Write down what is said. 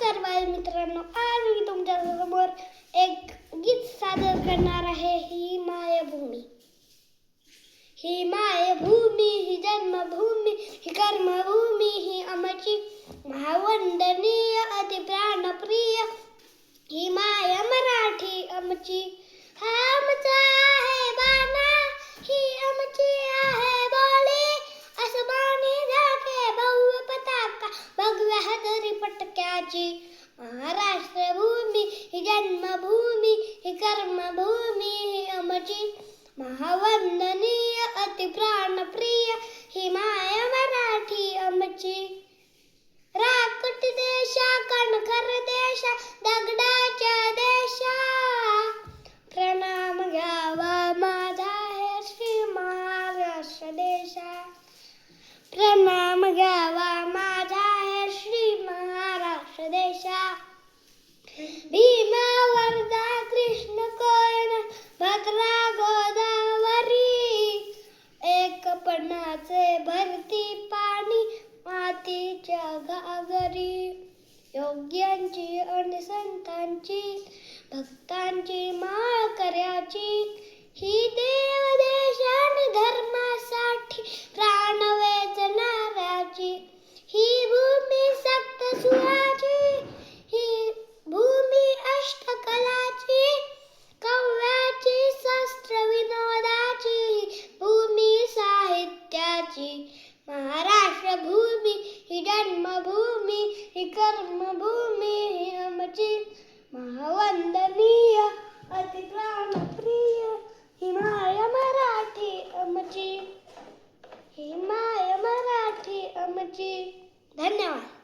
सर्व मित्रांनो, आज मी तुमच्यासमोर एक गीत सादर करणार आहे. ही मायभूमी, ही मायभूमी, ही जन्मभूमी, ही कर्मभूमी, ही आमची महावंदनीय अति प्राणप्रिय ही माय मराठी आमची. हा आमचा आहे बाणा, ही आमची आहे बोली, आसमानी झाके भव्य पताका भगव्या हजरी पटक्याची. महाराष्ट्र भूमी ही जन्मभूमी, ही कर्मभूमी, ही आमची महावंदनीय अति प्राणप्रिय ही माय मराठी आमची. राकट देशा कणखर देशा दगडाच्या देशा, प्रणाम घ्यावा माझा हे श्री महाराष्ट्र देशा. प्रणाम घ्यावा माझा हे श्री महाराष्ट्र देशा. भीमा वर्धा कृष्ण कोयना भद्रा गोदावरी, एकपणाचे भरती पाणी मातीच्या घागरी. योग्यांची आणि संतांची भक्तांची माळ कर्याची, ही देव देश आणि धर्मासाठी प्राण वेचणाऱ्याची. ही भूमी सप्त सुराची, ही भूमी अष्टकलाची, काव्याची शस्त्र विनोदाची, भूमी साहित्याची. महाराष्ट्र भूमी ही जन्मभूमी, ही कर्मभूमी, ही आमची महावंदनीय अति प्राणप्रिय ही माय मराठी आमची. ही माय मराठी आमची. धन्यवाद.